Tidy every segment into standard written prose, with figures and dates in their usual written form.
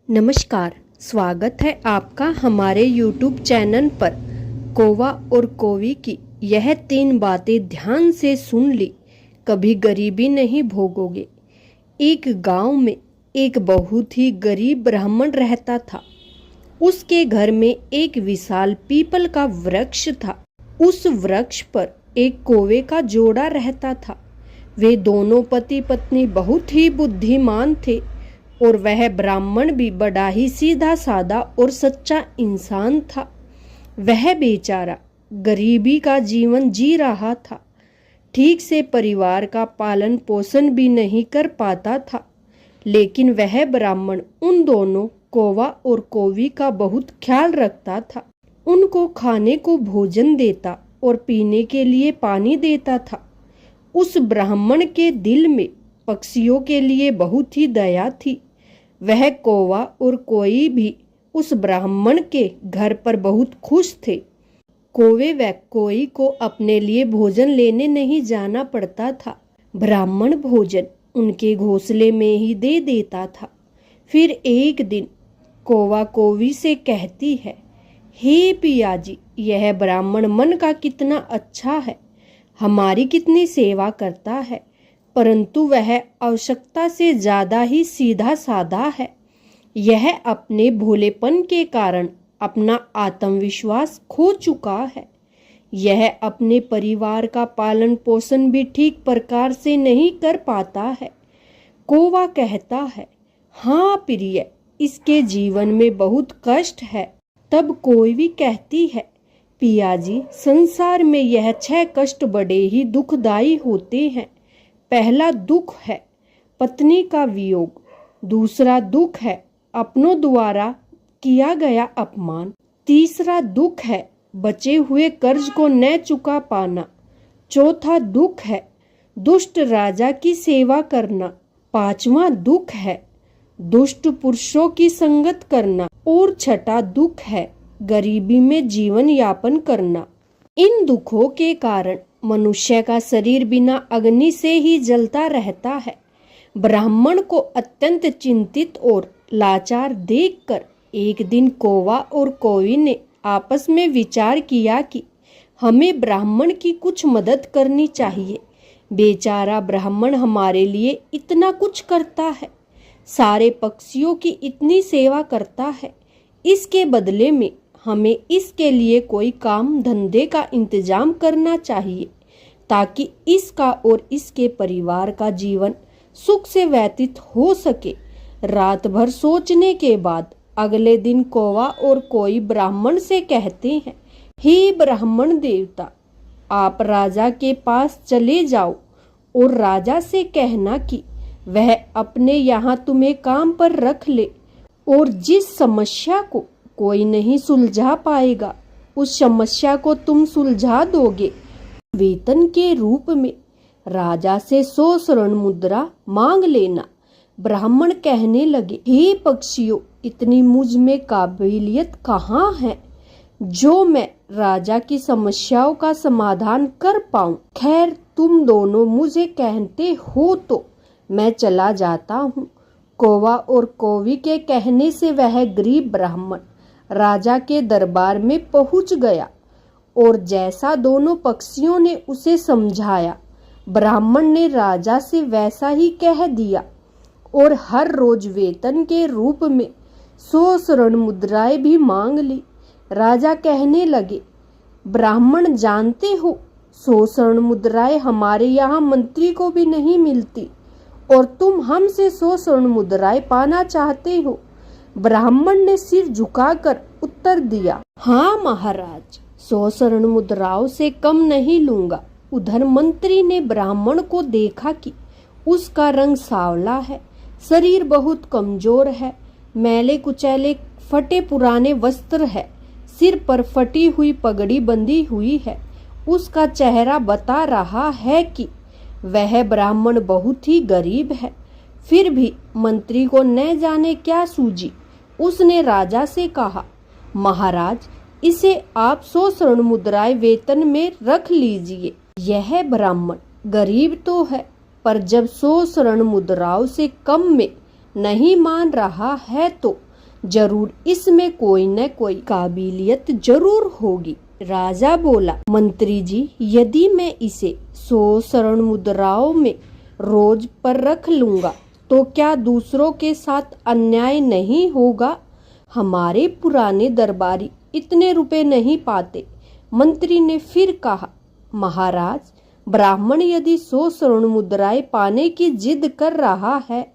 नमस्कार, स्वागत है आपका हमारे YouTube चैनल पर। कौवा और कौवी की यह 3 बातें ध्यान से सुन ली, कभी गरीबी नहीं भोगोगे। एक गांव में एक बहुत ही गरीब ब्राह्मण रहता था। उसके घर में एक विशाल पीपल का वृक्ष था। उस वृक्ष पर एक कौवे का जोड़ा रहता था। वे दोनों पति पत्नी बहुत ही बुद्धिमान थे और वह ब्राह्मण भी बड़ा ही सीधा साधा और सच्चा इंसान था। वह बेचारा गरीबी का जीवन जी रहा था, ठीक से परिवार का पालन पोषण भी नहीं कर पाता था। लेकिन वह ब्राह्मण उन दोनों कौवा और कौवी का बहुत ख्याल रखता था। उनको खाने को भोजन देता और पीने के लिए पानी देता था। उस ब्राह्मण के दिल में पक्षियों के लिए बहुत ही दया थी। वह कौवा और कोई भी उस ब्राह्मण के घर पर बहुत खुश थे। कौवे व कोई को अपने लिए भोजन लेने नहीं जाना पड़ता था। ब्राह्मण भोजन उनके घोंसले में ही दे देता था। फिर एक दिन कौवा कौवी से कहती है, हे पियाजी, यह ब्राह्मण मन का कितना अच्छा है, हमारी कितनी सेवा करता है, परंतु वह आवश्यकता से ज्यादा ही सीधा साधा है। यह अपने भोलेपन के कारण अपना आत्मविश्वास खो चुका है। यह अपने परिवार का पालन पोषण भी ठीक प्रकार से नहीं कर पाता है। कौवा कहता है, हाँ प्रिय, इसके जीवन में बहुत कष्ट है। तब कौवी कहती है, पियाजी, संसार में यह 6 कष्ट बड़े ही दुखदायी होते हैं। पहला दुख है पत्नी का वियोग, दूसरा दुख है अपनों द्वारा किया गया अपमान, तीसरा दुख है बचे हुए कर्ज को न चुका पाना, चौथा दुख है दुष्ट राजा की सेवा करना, पांचवा दुख है दुष्ट पुरुषों की संगत करना और छठा दुख है गरीबी में जीवन यापन करना। इन दुखों के कारण मनुष्य का शरीर बिना अग्नि से ही जलता रहता है। ब्राह्मण को अत्यंत चिंतित और लाचार देखकर एक दिन कौवा और कौवी ने आपस में विचार किया कि हमें ब्राह्मण की कुछ मदद करनी चाहिए। बेचारा ब्राह्मण हमारे लिए इतना कुछ करता है, सारे पक्षियों की इतनी सेवा करता है, इसके बदले में हमें इसके लिए कोई काम धंधे का इंतजाम करना चाहिए ताकि इसका और इसके परिवार का जीवन सुख से व्यतीत हो सके। रात भर सोचने के बाद अगले दिन कौवा और कोई ब्राह्मण से कहते हैं, हे ब्राह्मण देवता, आप राजा के पास चले जाओ और राजा से कहना कि वह अपने यहाँ तुम्हें काम पर रख ले और जिस समस्या को कोई नहीं सुलझा पाएगा उस समस्या को तुम सुलझा दोगे। वेतन के रूप में राजा से 100 स्वर्ण मुद्रा मांग लेना। ब्राह्मण कहने लगे, हे पक्षियों, इतनी मुझ में काबिलियत कहाँ है जो मैं राजा की समस्याओं का समाधान कर पाऊं। खैर, तुम दोनों मुझे कहते हो तो मैं चला जाता हूँ। कौवा और कौवी के कहने से वह गरीब ब्राह्मण राजा के दरबार में पहुंच गया और जैसा दोनों पक्षियों ने उसे समझाया, ब्राह्मण ने राजा से वैसा ही कह दिया और हर रोज वेतन के रूप में 100 स्वर्ण मुद्राएं भी मांग ली। राजा कहने लगे, ब्राह्मण, जानते हो 100 स्वर्ण मुद्राएं हमारे यहाँ मंत्री को भी नहीं मिलती और तुम हमसे 100 स्वर्ण मुद्राएं पाना चाहते हो। ब्राह्मण ने सिर झुकाकर उत्तर दिया, हाँ महाराज, 100 स्वर्ण मुद्राओं से कम नहीं लूंगा। उधर मंत्री ने ब्राह्मण को देखा कि उसका रंग सांवला है, शरीर बहुत कमजोर है, मैले कुचैले फटे पुराने वस्त्र है, सिर पर फटी हुई पगड़ी बंधी हुई है। उसका चेहरा बता रहा है कि वह ब्राह्मण बहुत ही गरीब है। फिर भी मंत्री को न जाने क्या सूझी, उसने राजा से कहा, महाराज, इसे आप 100 स्वर्ण मुद्राएं वेतन में रख लीजिए। यह ब्राह्मण गरीब तो है, पर जब 100 स्वर्ण मुद्राओं से कम में नहीं मान रहा है तो जरूर इसमें कोई न कोई काबिलियत जरूर होगी। राजा बोला, मंत्री जी, यदि मैं इसे 100 स्वर्ण मुद्राओं में रोज पर रख लूंगा तो क्या दूसरों के साथ अन्याय नहीं होगा? हमारे पुराने दरबारी इतने रुपए नहीं पाते। मंत्री ने फिर कहा, महाराज, ब्राह्मण यदि 100 स्वर्ण मुद्राएं पाने की जिद कर रहा है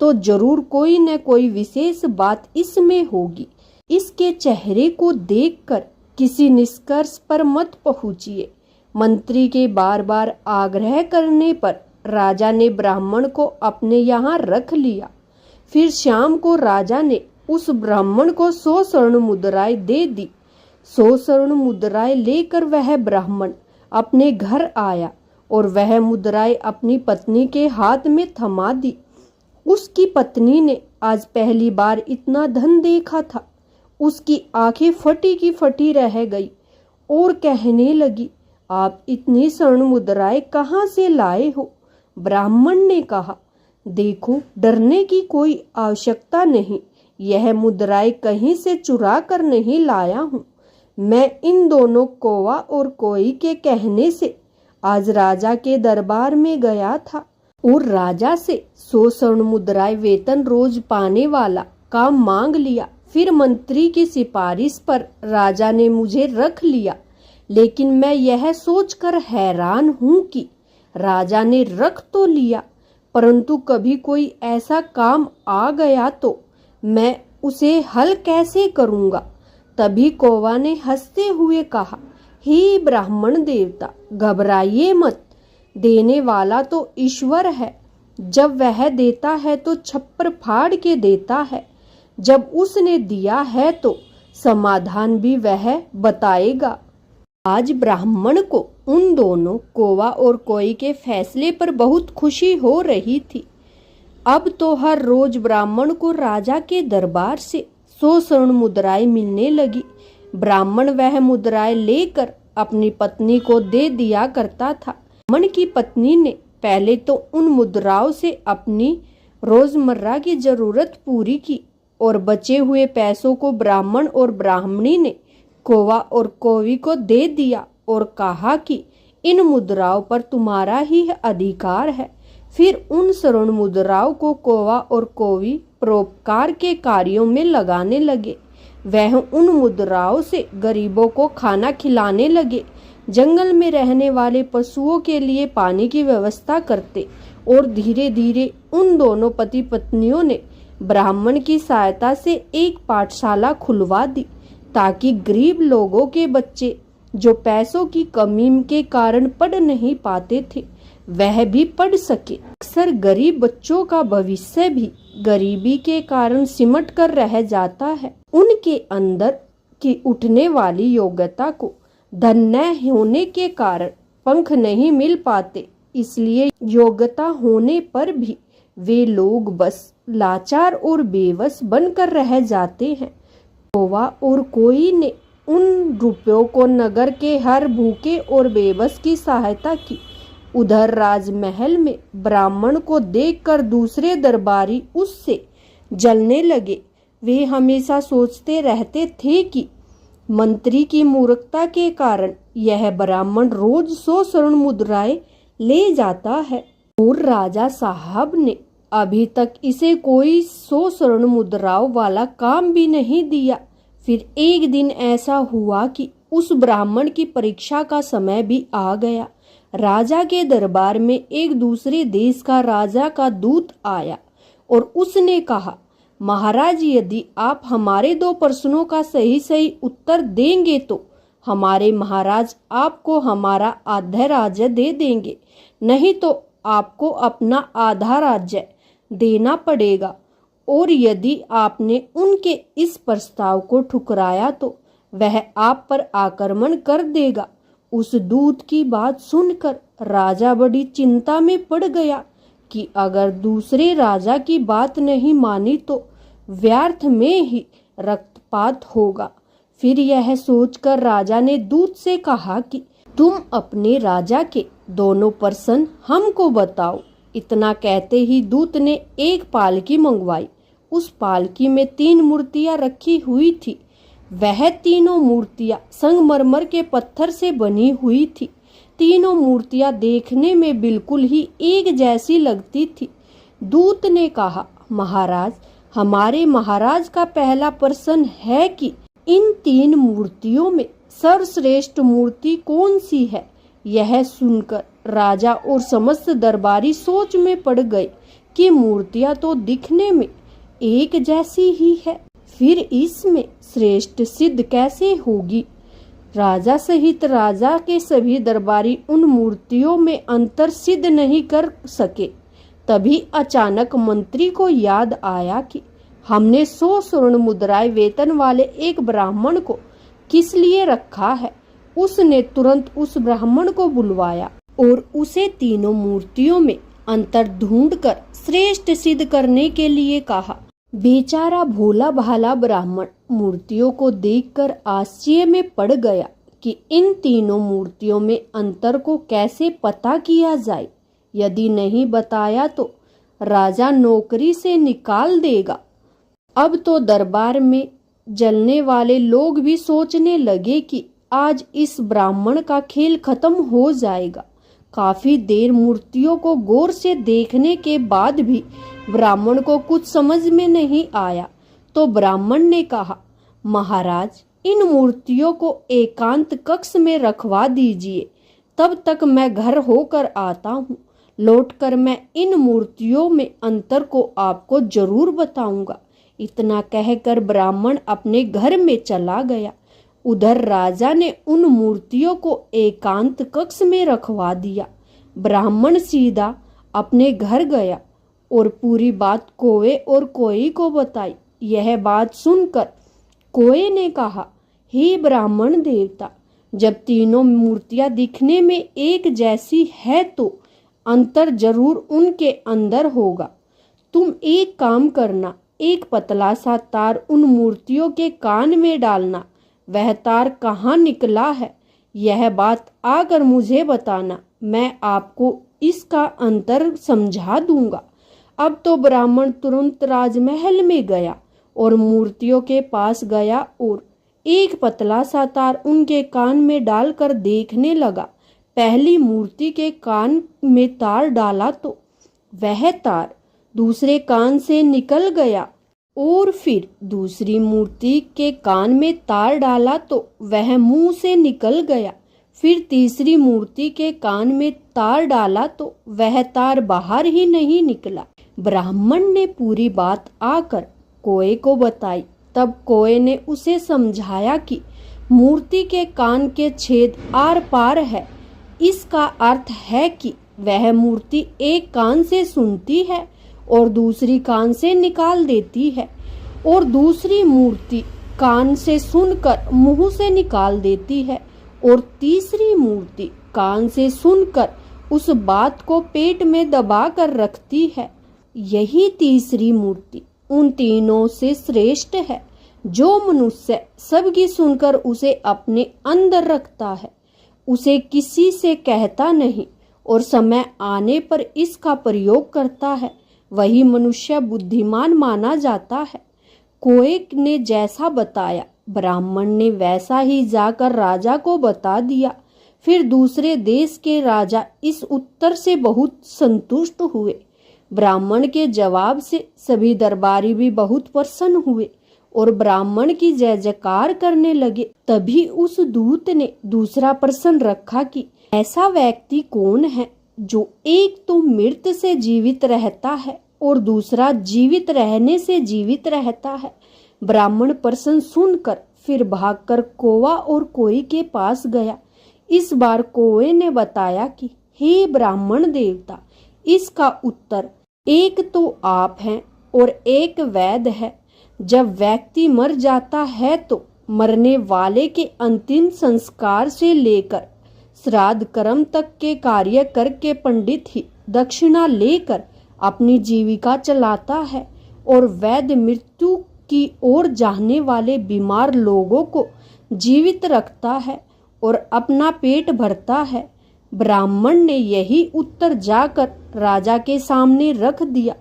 तो जरूर कोई न कोई विशेष बात इसमें होगी। इसके चेहरे को देखकर किसी निष्कर्ष पर मत पहुंचिए। मंत्री के बार बार आग्रह करने पर राजा ने ब्राह्मण को अपने यहाँ रख लिया। फिर शाम को राजा ने उस ब्राह्मण को 100 स्वर्ण मुद्राएं दे दी। 100 स्वर्ण मुद्राएं लेकर वह ब्राह्मण अपने घर आया और वह मुद्राएं अपनी पत्नी के हाथ में थमा दी। उसकी पत्नी ने आज पहली बार इतना धन देखा था। उसकी आंखें फटी की फटी रह गई और कहने लगी, आप इतनी स्वर्ण मुद्राएं कहाँ से लाए हो? ब्राह्मण ने कहा, देखो, डरने की कोई आवश्यकता नहीं। यह मुद्राएं कहीं से चुरा कर नहीं लाया हूँ। मैं इन दोनों कौवा और कोई के कहने से आज राजा के दरबार में गया था और राजा से 100 स्वर्ण मुद्राएं वेतन रोज पाने वाला काम मांग लिया। फिर मंत्री की सिफारिश पर राजा ने मुझे रख लिया। लेकिन मैं यह सोचकर हैरान हूँ कि राजा ने रख तो लिया, परंतु कभी कोई ऐसा काम आ गया तो मैं उसे हल कैसे करूँगा? तभी कौवा ने हंसते हुए कहा, हे ब्राह्मण देवता, घबराइए मत। देने वाला तो ईश्वर है। जब वह देता है तो छप्पर फाड़ के देता है। जब उसने दिया है तो समाधान भी वह बताएगा। आज ब्राह्मण को उन दोनों कौवा और कोई के फैसले पर बहुत खुशी हो रही थी। अब तो हर रोज ब्राह्मण को राजा के दरबार से 100 स्वर्ण मुद्राएं मिलने लगी। ब्राह्मण वह मुद्राएं लेकर अपनी पत्नी को दे दिया करता था। ब्राह्मण की पत्नी ने पहले तो उन मुद्राओं से अपनी रोजमर्रा की जरूरत पूरी की और बचे हुए पैसों को ब्राह्मण और ब्राह्मणी ने कौवा और कौवी को दे दिया और कहा कि इन मुद्राओं पर तुम्हारा ही अधिकार है। फिर उन स्वर्ण मुद्राओं को कौवा और कौवी परोपकार के कार्यों में लगाने लगे। वह उन मुद्राओं से गरीबों को खाना खिलाने लगे, जंगल में रहने वाले पशुओं के लिए पानी की व्यवस्था करते और धीरे धीरे उन दोनों पति पत्नियों ने ब्राह्मण की सहायता से एक पाठशाला खुलवा दी ताकि गरीब लोगों के बच्चे जो पैसों की कमी के कारण पढ़ नहीं पाते थे वह भी पढ़ सके। अक्सर गरीब बच्चों का भविष्य भी गरीबी के कारण सिमट कर रह जाता है। उनके अंदर की उठने वाली योग्यता को धन न होने के कारण पंख नहीं मिल पाते, इसलिए योग्यता होने पर भी वे लोग बस लाचार और बेबस बनकर रह जाते हैं। कौवा और कोई ने उन रुपयों को नगर के हर भूखे और बेबस की सहायता की। उधर राजमहल में ब्राह्मण को देखकर दूसरे दरबारी उससे जलने लगे। वे हमेशा सोचते रहते थे कि मंत्री की मूर्खता के कारण यह ब्राह्मण रोज 100 स्वर्ण मुद्राएं ले जाता है और राजा साहब ने अभी तक इसे कोई 100 स्वर्ण मुद्राओं वाला काम भी नहीं दिया। फिर एक दिन ऐसा हुआ कि उस ब्राह्मण की परीक्षा का समय भी आ गया। राजा के दरबार में एक दूसरे देश का राजा का दूत आया और उसने कहा, महाराज, यदि आप हमारे 2 प्रश्नों का सही सही उत्तर देंगे तो हमारे महाराज आपको हमारा आधा राज्य दे देंगे, नहीं तो आपको अपना आधा राज्य देना पड़ेगा। और यदि आपने उनके इस प्रस्ताव को ठुकराया तो वह आप पर आक्रमण कर देगा। उस दूत की बात सुनकर राजा बड़ी चिंता में पड़ गया कि अगर दूसरे राजा की बात नहीं मानी तो व्यर्थ में ही रक्तपात होगा। फिर यह सोचकर राजा ने दूत से कहा कि तुम अपने राजा के दोनों प्रश्न हमको बताओ। इतना कहते ही दूत ने एक पालकी मंगवाई। उस पालकी में 3 मूर्तियां रखी हुई थी। वह तीनों मूर्तियां संगमरमर के पत्थर से बनी हुई थी। तीनों मूर्तियां देखने में बिल्कुल ही एक जैसी लगती थी। दूत ने कहा, महाराज, हमारे महाराज का पहला प्रश्न है कि इन 3 मूर्तियों में सर्वश्रेष्ठ मूर्ति कौन सी है। यह सुनकर राजा और समस्त दरबारी सोच में पड़ गए कि मूर्तियां तो दिखने में एक जैसी ही है, फिर इसमें श्रेष्ठ सिद्ध कैसे होगी। राजा सहित राजा के सभी दरबारी उन मूर्तियों में अंतर सिद्ध नहीं कर सके। तभी अचानक मंत्री को याद आया कि हमने 100 स्वर्ण मुद्राएं वेतन वाले एक ब्राह्मण को किस लिए रखा है। उसने तुरंत उस ब्राह्मण को बुलवाया और उसे तीनों मूर्तियों में अंतर ढूंढकर श्रेष्ठ सिद्ध करने के लिए कहा। बेचारा भोला भाला ब्राह्मण मूर्तियों को देखकर आश्चर्य में पड़ गया कि इन तीनों मूर्तियों में अंतर को कैसे पता किया जाए। यदि नहीं बताया तो राजा नौकरी से निकाल देगा। अब तो दरबार में जलने वाले लोग भी सोचने लगे कि आज इस ब्राह्मण का खेल खत्म हो जाएगा। काफी देर मूर्तियों को गौर से देखने के बाद भी ब्राह्मण को कुछ समझ में नहीं आया, तो ब्राह्मण ने कहा, महाराज, इन मूर्तियों को एकांत कक्ष में रखवा दीजिए, तब तक मैं घर होकर आता हूँ। लौटकर मैं इन मूर्तियों में अंतर को आपको जरूर बताऊंगा। इतना कहकर ब्राह्मण अपने घर में चला गया। उधर राजा ने उन मूर्तियों को एकांत कक्ष में रखवा दिया। ब्राह्मण सीधा अपने घर गया और पूरी बात कौवे और कोई को बताई। यह बात सुनकर कोए ने कहा, हे ब्राह्मण देवता, जब तीनों मूर्तियां दिखने में एक जैसी है तो अंतर जरूर उनके अंदर होगा। तुम एक काम करना, एक पतला सा तार उन मूर्तियों के कान में डालना। वह तार कहाँ निकला है, यह बात आकर मुझे बताना। मैं आपको इसका अंतर समझा दूंगा। अब तो ब्राह्मण तुरंत राजमहल में गया और मूर्तियों के पास गया और एक पतला सा तार उनके कान में डालकर देखने लगा। पहली मूर्ति के कान में तार डाला तो वह तार दूसरे कान से निकल गया और फिर दूसरी मूर्ति के कान में तार डाला तो वह मुंह से निकल गया। फिर तीसरी मूर्ति के कान में तार डाला तो वह तार बाहर ही नहीं निकला। ब्राह्मण ने पूरी बात आकर कोए को बताई। तब कोए ने उसे समझाया कि मूर्ति के कान के छेद आर पार है। इसका अर्थ है कि वह मूर्ति एक कान से सुनती है और दूसरी कान से निकाल देती है, और दूसरी मूर्ति कान से सुनकर मुंह से निकाल देती है, और तीसरी मूर्ति कान से सुनकर उस बात को पेट में दबा कर रखती है। यही तीसरी मूर्ति उन तीनों से श्रेष्ठ है, जो मनुष्य सबकी सुनकर उसे अपने अंदर रखता है, उसे किसी से कहता नहीं और समय आने पर इसका प्रयोग करता है, वही मनुष्य बुद्धिमान माना जाता है। कोए ने जैसा बताया ब्राह्मण ने वैसा ही जाकर राजा को बता दिया। फिर दूसरे देश के राजा इस उत्तर से बहुत संतुष्ट हुए। ब्राह्मण के जवाब से सभी दरबारी भी बहुत प्रसन्न हुए और ब्राह्मण की जय जयकार करने लगे। तभी उस दूत ने दूसरा प्रश्न रखा कि ऐसा व्यक्ति कौन है जो एक तो मृत से जीवित रहता है और दूसरा जीवित रहने से जीवित रहता है। ब्राह्मण प्रश्न सुनकर फिर भागकर कौवा और कोई के पास गया। इस बार कौवे ने बताया कि हे ब्राह्मण देवता, इसका उत्तर एक तो आप हैं और एक वैद्य है। जब व्यक्ति मर जाता है तो मरने वाले के अंतिम संस्कार से लेकर श्राद्ध कर्म तक के कार्य करके पंडित ही दक्षिणा लेकर अपनी जीविका चलाता है और वैद्य मृत्यु की ओर जाने वाले बीमार लोगों को जीवित रखता है और अपना पेट भरता है। ब्राह्मण ने यही उत्तर जाकर राजा के सामने रख दिया।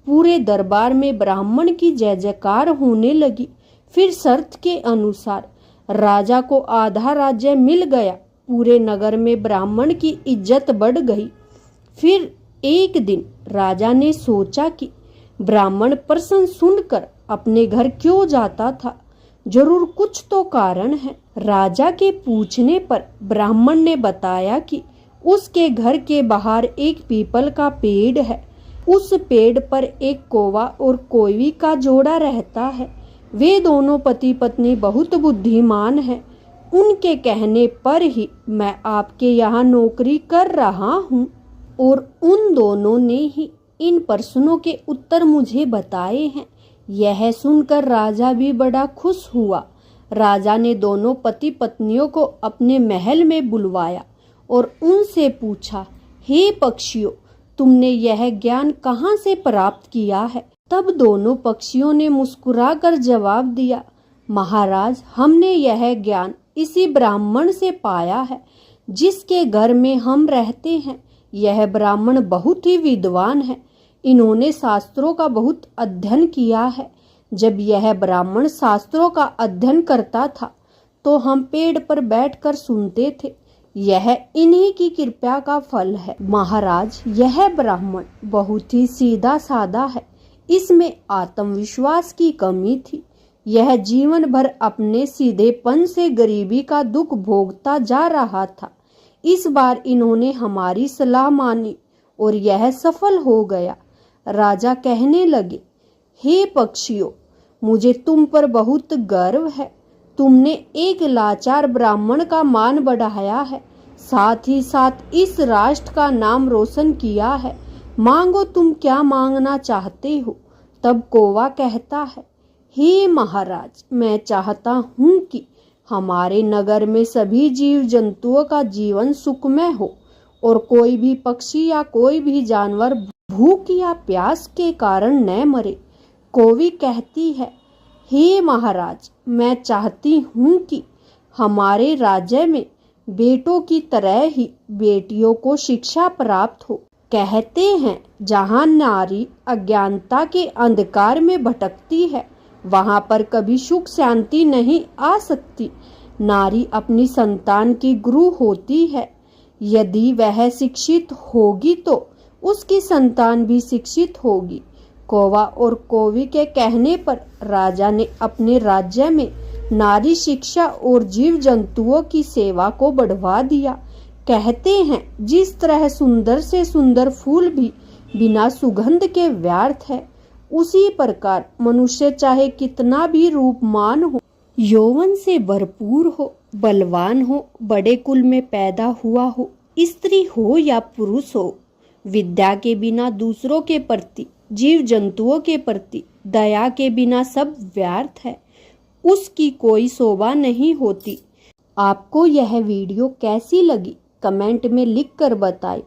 पूरे दरबार में ब्राह्मण की जय जयकार होने लगी। फिर शर्त के अनुसार राजा को आधा राज्य मिल गया। पूरे नगर में ब्राह्मण की इज्जत बढ़ गई। फिर एक दिन राजा ने सोचा कि ब्राह्मण प्रश्न सुनकर अपने घर क्यों जाता था, जरूर कुछ तो कारण है। राजा के पूछने पर ब्राह्मण ने बताया कि उसके घर के बाहर एक पीपल का पेड़ है। उस पेड़ पर एक कौवा और कोवी का जोड़ा रहता है। वे दोनों पति पत्नी बहुत बुद्धिमान हैं। उनके कहने पर ही मैं आपके यहाँ नौकरी कर रहा हूँ और उन दोनों ने ही इन प्रश्नों के उत्तर मुझे बताए हैं। यह सुनकर राजा भी बड़ा खुश हुआ। राजा ने दोनों पति पत्नियों को अपने महल में बुलवाया और उनसे पूछा, हे पक्षियों, तुमने यह ज्ञान कहाँ से प्राप्त किया है? तब दोनों पक्षियों ने मुस्कुराकर जवाब दिया, महाराज, हमने यह ज्ञान इसी ब्राह्मण से पाया है जिसके घर में हम रहते हैं। यह ब्राह्मण बहुत ही विद्वान है। इन्होंने शास्त्रों का बहुत अध्ययन किया है। जब यह ब्राह्मण शास्त्रों का अध्ययन करता था तो हम पेड़ पर बैठकर सुनते थे। यह इन्हीं की कृपा का फल है। महाराज, यह ब्राह्मण बहुत ही सीधा साधा है। इसमें आत्मविश्वास की कमी थी। यह जीवन भर अपने सीधेपन से गरीबी का दुख भोगता जा रहा था। इस बार इन्होंने हमारी सलाह मानी और यह सफल हो गया। राजा कहने लगे, हे पक्षियों, मुझे तुम पर बहुत गर्व है। तुमने एक लाचार ब्राह्मण का मान बढ़ाया है, साथ ही साथ इस राष्ट्र का नाम रोशन किया है। मांगो, तुम क्या मांगना चाहते हो? तब कौवा कहता है, हे महाराज, मैं चाहता हूँ कि हमारे नगर में सभी जीव जंतुओं का जीवन सुखमय हो और कोई भी पक्षी या कोई भी जानवर भूख या प्यास के कारण न मरे। कौवी कहती है, हे महाराज, मैं चाहती हूँ कि हमारे राज्य में बेटों की तरह ही बेटियों को शिक्षा प्राप्त हो। कहते हैं, जहाँ नारी अज्ञानता के अंधकार में भटकती है वहां पर कभी सुख शांति नहीं आ सकती। नारी अपनी संतान की गुरु होती है। यदि वह शिक्षित होगी तो उसकी संतान भी शिक्षित होगी। कौवा और कौवी के कहने पर राजा ने अपने राज्य में नारी शिक्षा और जीव जंतुओं की सेवा को बढ़वा दिया। कहते हैं, जिस तरह सुंदर से सुंदर फूल भी बिना सुगंध के व्यर्थ है, उसी प्रकार मनुष्य चाहे कितना भी रूपमान हो, यौवन से भरपूर हो, बलवान हो, बड़े कुल में पैदा हुआ हो, स्त्री हो या पुरुष हो, विद्या के बिना दूसरों के प्रति, जीव जंतुओं के प्रति दया के बिना सब व्यर्थ है। उसकी कोई शोभा नहीं होती। आपको यह वीडियो कैसी लगी कमेंट में लिख कर बताएं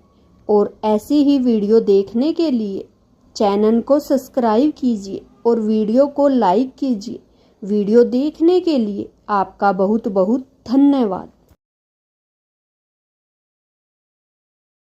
और ऐसी ही वीडियो देखने के लिए चैनल को सब्सक्राइब कीजिए और वीडियो को लाइक कीजिए। वीडियो देखने के लिए आपका बहुत बहुत धन्यवाद।